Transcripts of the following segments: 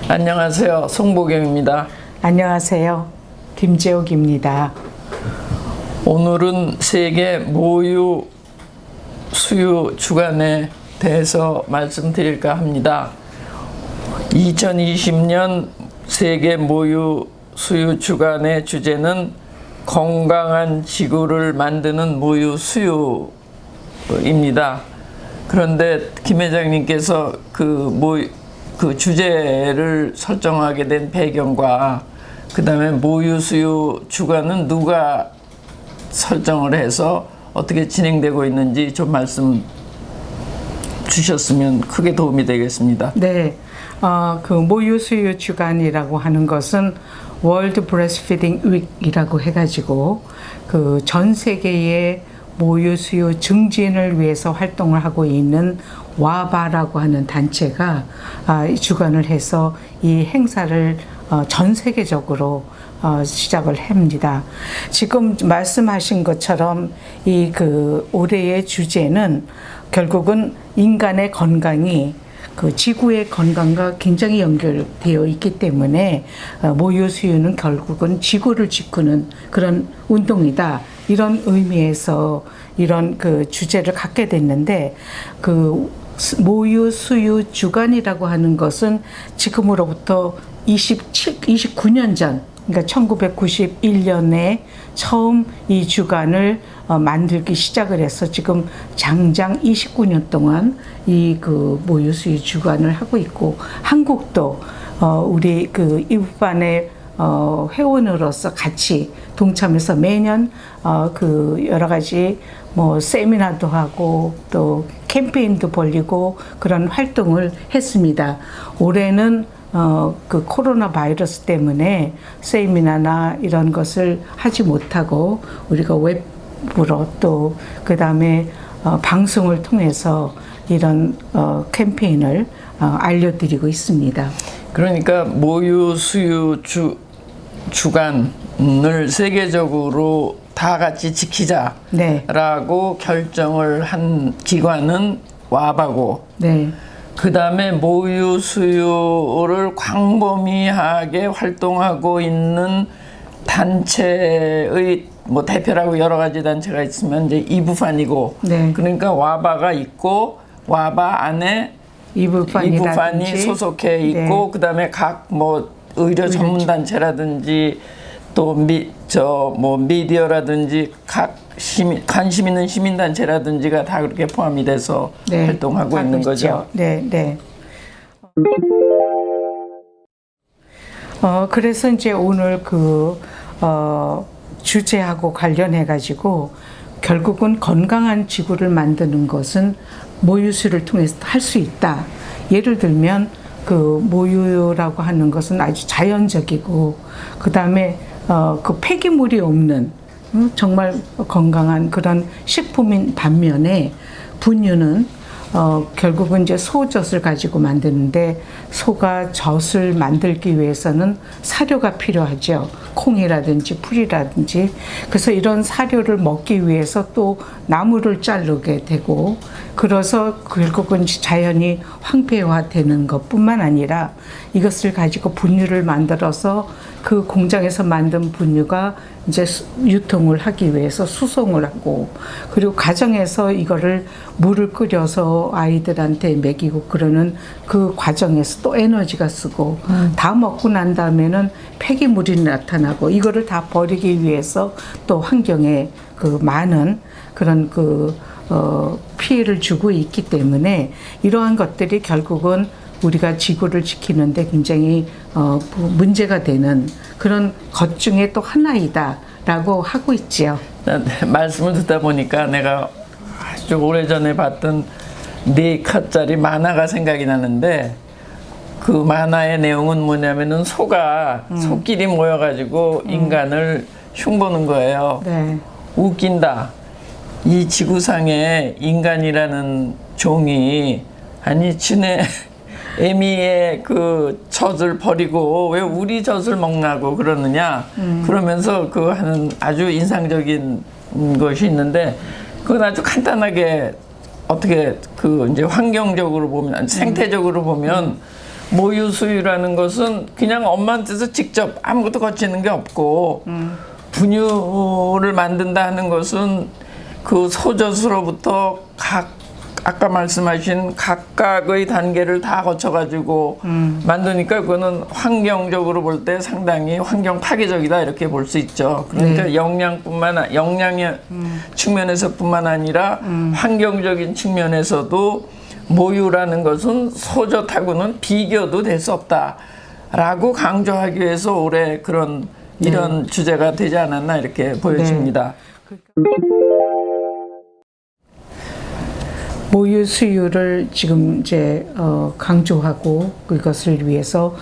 안녕하세요. 송보경입니다. 안녕하세요. 김재옥입니다. 오늘은 세계 모유 수유 주간에 대해서 말씀드릴까 합니다. 2020년 세계 모유 수유 주간의 주제는 건강한 지구를 만드는 모유 수유입니다. 그런데 김 회장님께서 그 주제를 설정하게 된 배경과 그 다음에 모유 수유 주간은 누가 설정을 해서 어떻게 진행되고 있는지 좀 말씀 주셨으면 크게 도움이 되겠습니다. 네, 그 모유 수유 주간이라고 하는 것은 월드 브레스피딩 윅이라고 해가지고 그 전 세계의 모유 수유 증진을 위해서 활동을 하고 있는 와바라고 하는 단체가 이 주관을 해서 이 행사를 전 세계적으로 시작을 합니다. 지금 말씀하신 것처럼 이 올해의 주제는 결국은 인간의 건강이 그 지구의 건강과 굉장히 연결되어 있기 때문에 모유 수유는 결국은 지구를 지키는 그런 운동이다. 이런 의미에서 이런 그 주제를 갖게 됐는데 그 모유 수유 주간이라고 하는 것은 지금으로부터 29년 전, 그러니까 1991년에 처음 이 주간을 만들기 시작을 해서 지금 장장 29년 동안 이 모유 수유 주간을 하고 있고, 한국도 우리 이웃반의 회원으로서 같이 동참해서 매년 여러 가지 세미나도 하고 또 캠페인도 벌이고 그런 활동을 했습니다. 올해는 코로나 바이러스 때문에 세미나나 이런 것을 하지 못하고 우리가 웹으로 또 그다음에 방송을 통해서 이런 캠페인을 알려드리고 있습니다. 그러니까 모유 수유 주간을 세계적으로 다 같이 지키자라고 네. 결정을 한 기관은 와바고, 네. 그 다음에 모유 수유를 광범위하게 활동하고 있는 단체의 대표라고 여러 가지 단체가 있으면 이제 이부판이고, 네. 그러니까 와바가 있고 와바 안에 이부판이 소속해 있고, 네. 그 다음에 각 의료 전문 단체라든지 또 미디어라든지 각 관심 있는 시민 단체라든지가 다 그렇게 포함이 돼서 네. 활동하고 있는 거죠. 네, 네. 그래서 이제 오늘 주제하고 관련해 가지고 결국은 건강한 지구를 만드는 것은 모유수를 통해서 할 수 있다. 예를 들면 모유라고 하는 것은 아주 자연적이고, 그 다음에 폐기물이 없는 정말 건강한 그런 식품인 반면에 분유는 결국은 이제 소젖을 가지고 만드는데, 소가 젖을 만들기 위해서는 사료가 필요하죠. 콩이라든지 풀이라든지. 그래서 이런 사료를 먹기 위해서 또 나무를 자르게 되고, 그래서 결국은 자연이 황폐화되는 것뿐만 아니라 이것을 가지고 분유를 만들어서 그 공장에서 만든 분유가 이제 유통을 하기 위해서 수송을 하고, 그리고 가정에서 이거를 물을 끓여서 아이들한테 먹이고 그러는 그 과정에서 또 에너지가 쓰고, 다 먹고 난 다음에는 폐기물이 나타나고, 이거를 다 버리기 위해서 또 환경에 많은 그런 피해를 주고 있기 때문에 이러한 것들이 결국은 우리가 지구를 지키는데 굉장히 문제가 되는 그런 것 중에 또 하나이다라고 하고 있지요. 말씀을 듣다 보니까 내가 아주 오래전에 봤던 4컷짜리 만화가 생각이 나는데, 그 만화의 내용은 뭐냐면은 소끼리 모여가지고 인간을 흉보는 거예요. 네. 웃긴다. 이 지구상에 인간이라는 종이 지네 애미의 젖을 버리고 왜 우리 젖을 먹냐고 그러느냐. 그러면서 하는 아주 인상적인 것이 있는데, 그건 아주 간단하게 어떻게 그 이제 환경적으로 보면 생태적으로 보면 모유 수유라는 것은 그냥 엄마한테서 직접 아무것도 거치는 게 없고 분유를 만든다 하는 것은 그 소젖으로부터 아까 말씀하신 각각의 단계를 다 거쳐가지고 만드니까 그거는 환경적으로 볼 때 상당히 환경 파괴적이다 이렇게 볼 수 있죠. 그러니까 영양의 측면에서뿐만 아니라 환경적인 측면에서도 모유라는 것은 소젖하고는 비교도 될 수 없다라고 강조하기 위해서 올해 이런 주제가 되지 않았나 이렇게 보여집니다. 모유 수유를 지금 이제 강조하고 그것을 위해서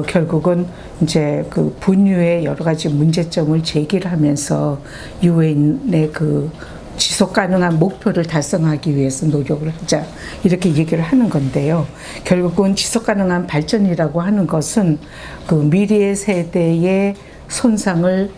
결국은 이제 그 분유의 여러 가지 문제점을 제기를 하면서 유엔의 그 지속 가능한 목표를 달성하기 위해서 노력을 하자 이렇게 얘기를 하는 건데요. 결국은 지속 가능한 발전이라고 하는 것은 그 미래 세대의 손상을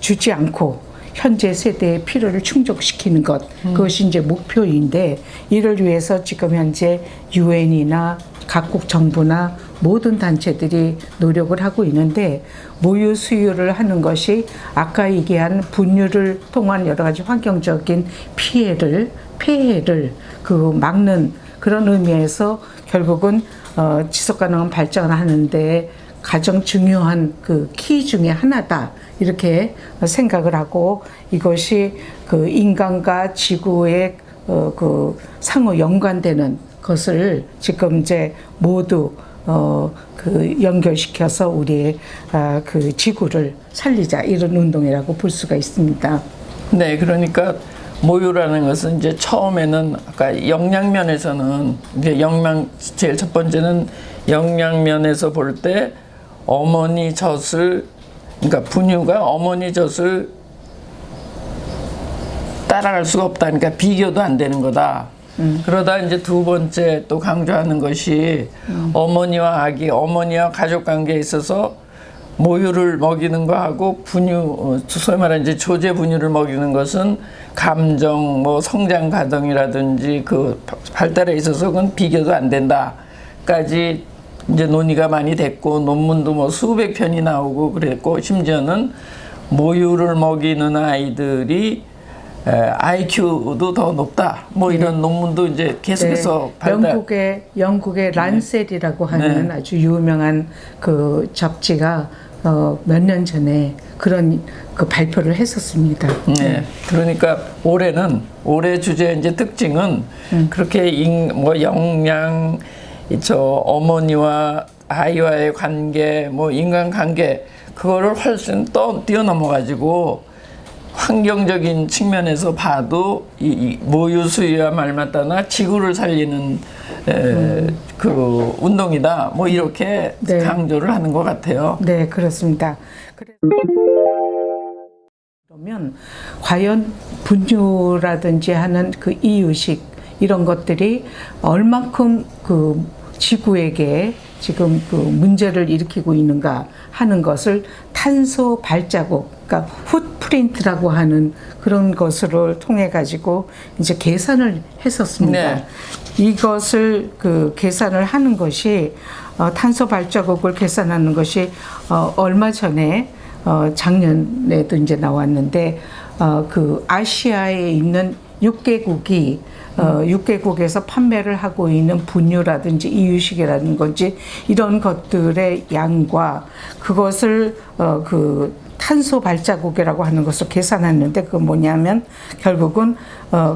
주지 않고 현재 세대의 필요를 충족시키는 것, 그것이 이제 목표인데, 이를 위해서 지금 현재 유엔이나 각국 정부나 모든 단체들이 노력을 하고 있는데, 모유 수유를 하는 것이 아까 얘기한 분유를 통한 여러 가지 환경적인 폐해를 막는 그런 의미에서 결국은 지속 가능한 발전을 하는데 가장 중요한 그 키 중에 하나다. 이렇게 생각을 하고, 이것이 그 인간과 지구의 그 상호 연관되는 것을 지금 이제 모두 그 연결시켜서 우리의 그 지구를 살리자, 이런 운동이라고 볼 수가 있습니다. 네, 그러니까 모유라는 것은 이제 처음에는 아까 영양면에서는 이제 제일 첫 번째는 영양면에서 볼 때 어머니 젖을, 그러니까 분유가 어머니 젖을 따라갈 수가 없다. 그러니까 비교도 안 되는 거다. 그러다 이제 두 번째 또 강조하는 것이 어머니와 아기, 어머니와 가족 관계에 있어서 모유를 먹이는 거하고 분유, 소위 말하는 이제 조제 분유를 먹이는 것은 감정, 뭐 성장 과정이라든지 그 발달에 있어서 그건 비교도 안 된다까지 이제 논의가 많이 됐고, 논문도 뭐 수백 편이 나오고 그랬고, 심지어는 모유를 먹이는 아이들이 IQ도 더 높다. 뭐 이런 논문도 이제 계속해서 영국의 란셀이라고 하는 아주 유명한 그 잡지가 몇 년 전에 그런 그 발표를 했었습니다. 네. 그러니까 올해 주제 이제 특징은 그렇게 뭐 영양, 어머니와 아이와의 관계, 뭐 인간관계, 그거를 훨씬 뛰어넘어 가지고 환경적인 측면에서 봐도 이 모유 수유와 말맞다나 지구를 살리는 그 운동이다. 뭐 이렇게 강조를 하는 것 같아요. 네, 그렇습니다. 그러면 과연 분유라든지 하는 그 이유식 이런 것들이 얼만큼 그 지구에게 지금 그 문제를 일으키고 있는가 하는 것을 탄소 발자국, 그러니까 풋프린트라고 하는 그런 것을 통해 가지고 이제 계산을 했었습니다. 네. 이것을 그 계산을 하는 것이 탄소 발자국을 계산하는 것이 얼마 전에 작년에도 이제 나왔는데 그 아시아에 있는 6개국이 6개국에서 판매를 하고 있는 분유라든지 이유식이라는 건지 이런 것들의 양과 그것을 그 탄소 발자국이라고 하는 것을 계산했는데, 그건 뭐냐면 결국은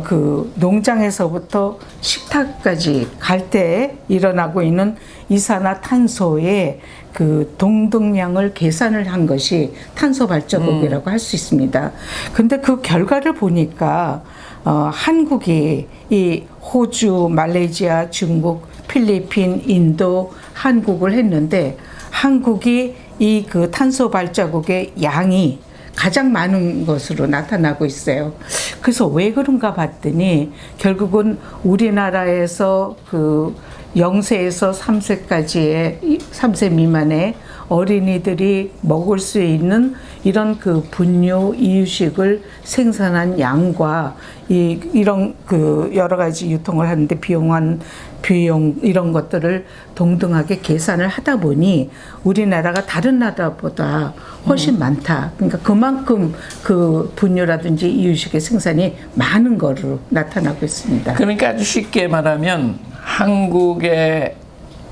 그 농장에서부터 식탁까지 갈 때 일어나고 있는 이산화탄소의 그 동등량을 계산을 한 것이 탄소 발자국이라고 할 수 있습니다. 근데 그 결과를 보니까 한국이 이 호주, 말레이시아, 중국, 필리핀, 인도, 한국을 했는데 한국이 이 그 탄소 발자국의 양이 가장 많은 것으로 나타나고 있어요. 그래서 왜 그런가 봤더니 결국은 우리나라에서 그 0세에서 3세까지의 3세 미만의 어린이들이 먹을 수 있는 이런 그 분뇨 이유식을 생산한 양과 이런 그 여러 가지 유통을 하는데 비용 이런 것들을 동등하게 계산을 하다 보니 우리나라가 다른 나라보다 훨씬 많다. 그러니까 그만큼 그 분뇨라든지 이유식의 생산이 많은 거로 나타나고 있습니다. 그러니까 아주 쉽게 말하면 한국의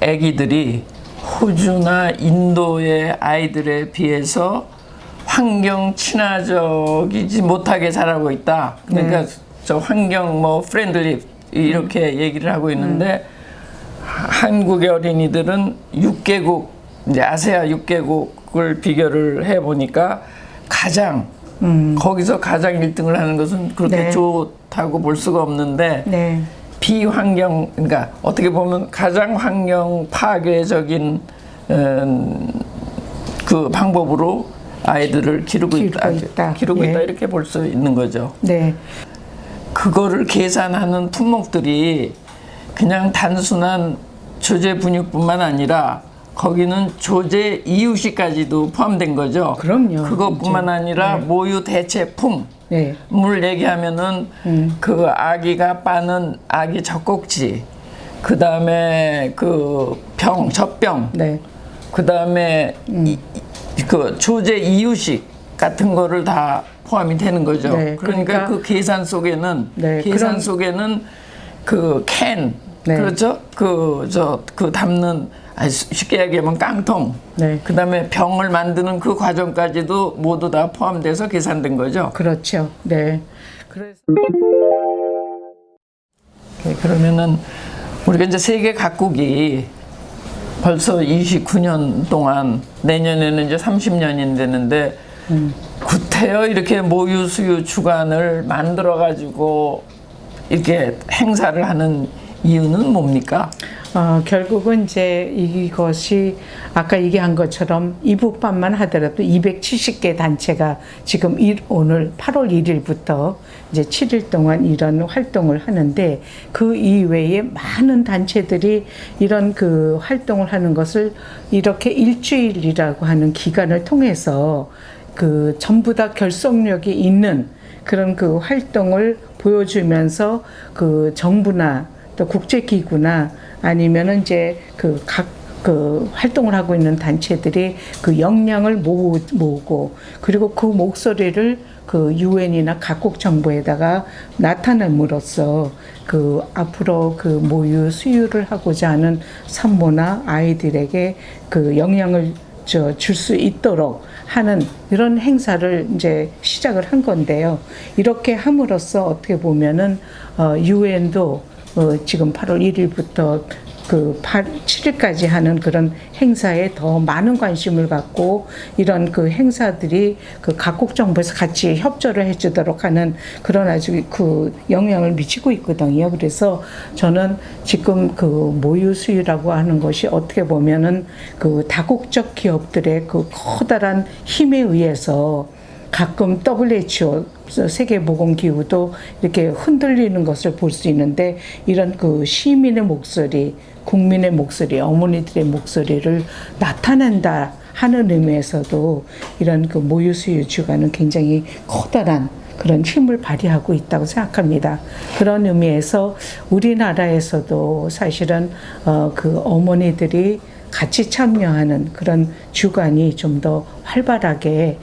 아기들이 호주나 인도의 아이들에 비해서 환경 친화적이지 못하게 자라고 있다. 그러니까 저 환경 뭐 프렌들리 이렇게 얘기를 하고 있는데 한국의 어린이들은 6개국 이제 아세아 6개국을 비교를 해 보니까 가장 거기서 가장 1등을 하는 것은 그렇게 좋다고 볼 수가 없는데 비환경 그러니까 어떻게 보면 가장 환경 파괴적인 그 방법으로 아이들을 기르고 있다 이렇게 볼 수 있는 거죠. 네. 그거를 계산하는 품목들이 그냥 단순한 조제 분유뿐만 아니라 거기는 조제 이유식까지도 포함된 거죠. 그럼요. 그것뿐만 아니라 모유 대체품. 물 얘기하면은 그 아기가 빠는 아기 젖꼭지, 그 다음에 그 젖병, 그 다음에 그 조제 이유식 같은 거를 다 포함이 되는 거죠. 그러니까 그 계산 속에는 그 캔, 그렇죠? 그 담는 쉽게 얘기하면 깡통, 그 다음에 병을 만드는 그 과정까지도 모두 다 포함돼서 계산된 거죠. 그렇죠. 네. 그래서 그러면은 우리가 이제 세계 각국이 벌써 29년 동안 내년에는 이제 30년이 되는데 구태여 이렇게 모유 수유 주간을 만들어 가지고 이렇게 행사를 하는 이유는 뭡니까? 결국은 이제 이것이 아까 얘기한 것처럼 이북반만 하더라도 270개 단체가 지금 오늘 8월 1일부터 이제 7일 동안 이런 활동을 하는데 그 이외에 많은 단체들이 이런 그 활동을 하는 것을 이렇게 일주일이라고 하는 기간을 통해서 그 전부 다 결속력이 있는 그런 그 활동을 보여주면서 그 정부나 또 국제기구나 아니면은 이제 그 활동을 하고 있는 단체들이 그 역량을 모으고 그리고 그 목소리를 그 유엔이나 각국 정부에다가 나타냄으로써 그 앞으로 그 모유 수유를 하고자 하는 산모나 아이들에게 그 영향을 줄 수 있도록 하는 이런 행사를 이제 시작을 한 건데요. 이렇게 함으로써 어떻게 보면은 유엔도 지금 8월 1일부터 그 7일까지 하는 그런 행사에 더 많은 관심을 갖고 이런 그 행사들이 그 각국 정부에서 같이 협조를 해주도록 하는 그런 아주 그 영향을 미치고 있거든요. 그래서 저는 지금 그 모유 수유라고 하는 것이 어떻게 보면은 그 다국적 기업들의 그 커다란 힘에 의해서 가끔 WHO 세계보건기구도 이렇게 흔들리는 것을 볼 수 있는데 이런 그 시민의 목소리, 국민의 목소리, 어머니들의 목소리를 나타낸다 하는 의미에서도 이런 그 모유 수유 주간은 굉장히 커다란 그런 힘을 발휘하고 있다고 생각합니다. 그런 의미에서 우리나라에서도 사실은 그 어머니들이 같이 참여하는 그런 주간이 좀 더 활발하게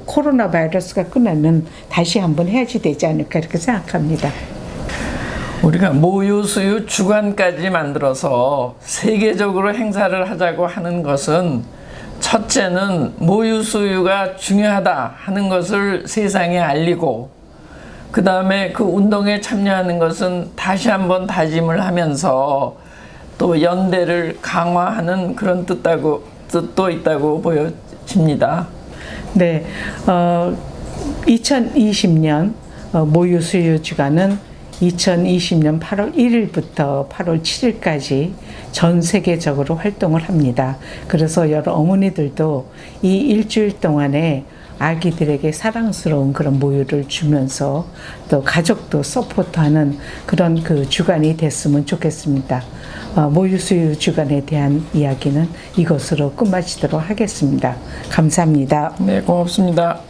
코로나 바이러스가 끝나면 다시 한번 해야지 되지 않을까 이렇게 생각합니다. 우리가 모유 수유 주간까지 만들어서 세계적으로 행사를 하자고 하는 것은 첫째는 모유 수유가 중요하다 하는 것을 세상에 알리고 그 다음에 그 운동에 참여하는 것은 다시 한번 다짐을 하면서 또 연대를 강화하는 그런 뜻도 있다고 보여집니다. 네, 2020년 모유 수유 주간은 2020년 8월 1일부터 8월 7일까지 전 세계적으로 활동을 합니다. 그래서 여러 어머니들도 이 일주일 동안에 아기들에게 사랑스러운 그런 모유를 주면서 또 가족도 서포트하는 그런 그 주간이 됐으면 좋겠습니다. 모유 수유 주간에 대한 이야기는 이것으로 끝마치도록 하겠습니다. 감사합니다. 네, 고맙습니다.